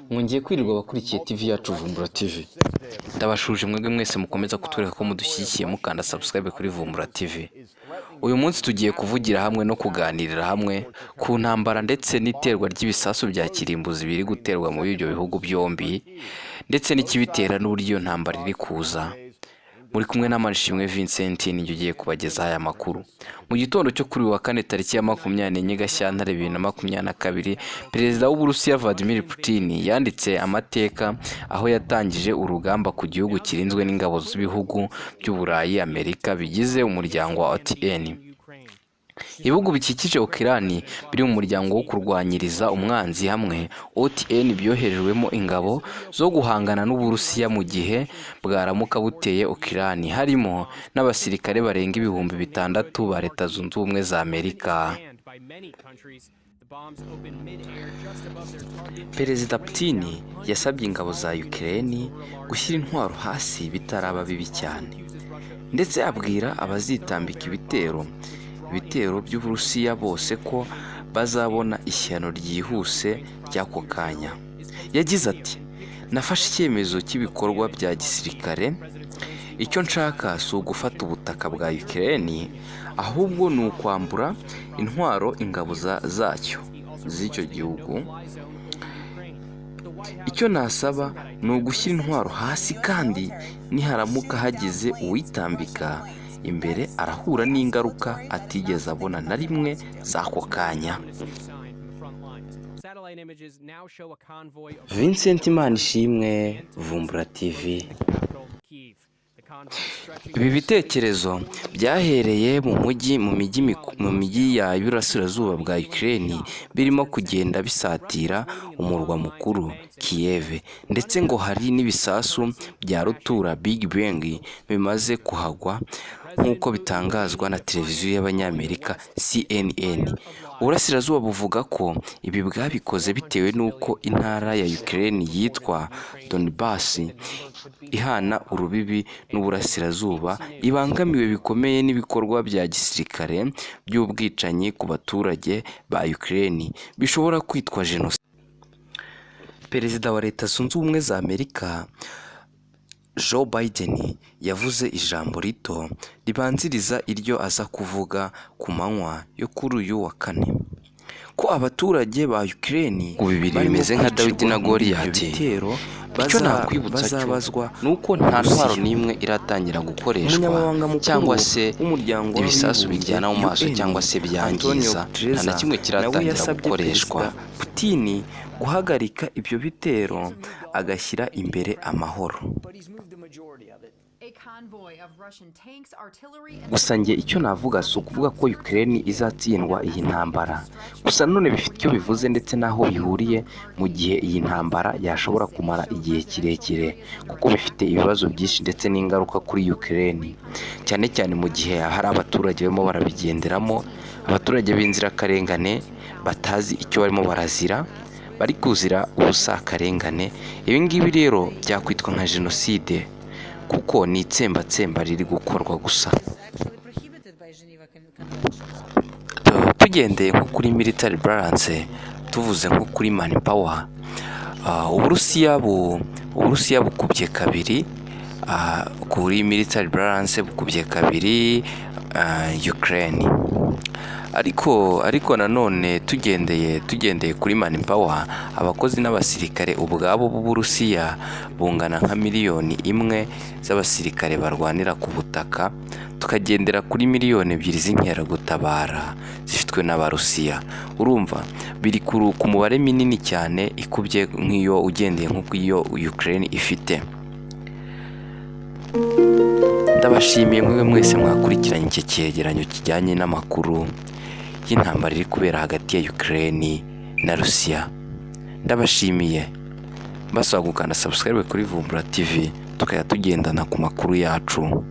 Mwongeye kwirirwa abakurikiye TV yacu Vumbura TV. Ndabashuje mwebwe mwese mukomeza kutwereka ko mudushyigikiye mukanda subscribe kuri Vumbura TV. Uyu munsi tugiye kuvugira hamwe no kuganirira hamwe ku ntambara ndetse n'iterwa ry'ibisasu bya kirimbuzi biri guterwa muri ibyo bihugu byombi ndetse n'ikibitera n'uburyo iyo ntambara iri kuza. Muri kumwe na Manishimwe Vincent ninjye ugiye kubagezaho aya makuru. Mu gitondo cyo kuri wa kane tariki ya 24 Gashyantare 2022, Perezida w'Uburusiya Vladimir Putin yanditse amateka aho yatangije urugamba ku gihugu kirinzwe n'ingabo z'ibihugu by'Uburayi, Amerika bigize umuryango wa OTAN. Ibihugu bikikije Ukraine biri mu muryango wo kurwanyiriza umwanzi hamwe OTAN byoherejwemo ingabo zo guhangana n'Uburusiya mu gihe bwaramuka buteye Ukraine, harimo n'abasirikare barenga 6,000 ba Leta Zunze Ubumwe za Amerika. Perezida Putin yasabye ingabo za Ukraine gushyira intwaro hasi bitaraba bibi cyane, ndetse abwira abazitambika ibitero by'Uburusiya bose ko bazabona ishyano ryihuse ry'ako kanya. Yagize ati, nafashe icyemezo cy'ibikorwa bya gisirikare. Icyo nshaka si ugufata ubutaka bwa Ukraine, ahubwo ni ukwambura intwaro ingabo z'icyo gihugu. Icyo nasaba ni ugushyira intwaro hasi, kandi niharamuka hagize uwitambika imbere arahura n'ingaruka atigeze abona na rimwe z'ako kanya. Vincent Manishimwe, Vumbura TV. Ibi bitekerezo byahereye mu mijyi ya Iburasirazuba bwa Ukraine birimo kugenda bisatira umurwa mukuru Kiev, ndetse ngo hari n'ibisasu bya rutura Big Bang bimaze kuhagwa nk'uko bitangazwa na televiziyo y'Abanyamerika CNN. Uburasirazuba buvuga ko ibi bwabikoze bitewe n'uko intara ya Ukraine yitwa Donbass ihana urubibi n'Uburasirazuba ibangamiwe bikomeye n'ibikorwa bya gisirikare by'ubwicanyi ku baturage ba Ukraine bishobora kwitwa jenoside. Perezida wa Leta Zunze Ubumwe za Amerika Joe Biden yavuze ijambo rito ribanziriza iryo aza kuvuga ku manywa yo kuri uyu wa kane, ko abaturage ba Ukraine bibiri bimeze nka Dawidi na Goliyati. Icyo nakwibutsa bazabazwa nuko nta ntwaro n'imwe iratangira gukoreshwa cyangwa se ibisasu bijyana mu maso cyangwa se byangiza, nta na kimwe kiratangira gukoreshwa. Putin guhagarika ibyo bitero agashyira imbere amahoro. Gusa njye icyo navuga si ukuvuga ko Ukraine izatsindwa iyi ntambara, gusa none bifite icyo bivuze ndetse n'aho bihuriye mu gihe iyi ntambara yashobora kumara igihe kirekire, kuko bifite ibibazo byinshi ndetse n'ingaruka kuri Ukraine, cyane cyane mu gihe hari abaturage barimo barabigenderamo, abaturage b'inzirakarengane batazi icyo barimo barazira, bari kuzira ubusa akarengane. Ibi ngibi rero byakwitwa nka jenoside, kuko ni itsembatsemba riri gukorwa gusa. Tugendeye nko kuri military balance, tuvuze nko kuri manpower, Uburusiya bukubye kabiri kuri military balance, bukubye kabiri Ukraine. Ariko nanone tugendeye kuri manpower, abakozi n'abasirikare ubwabo b'Uburusiya bungana nka 1 miliyoni z'abasirikare barwanira ku butaka, tukagendera kuri 2 miliyoni z'inkeragutabara zifitwe n'Abarusiya. Urumva biri ku mubare minini cyane ikubye nk'iyo ugendeye nk'uko iyo Ukraine ifite. Ndabashimiye mwese mwakurikiranye iki cyegeranyo kijyanye n'amakuru y'intambara iri kubera hagati ya Ukraine na Rusiya. Ndabashimiye, mbasaba gukanda subscribe kuri Vumbura TV tukajya tugendana ku makuru yacu.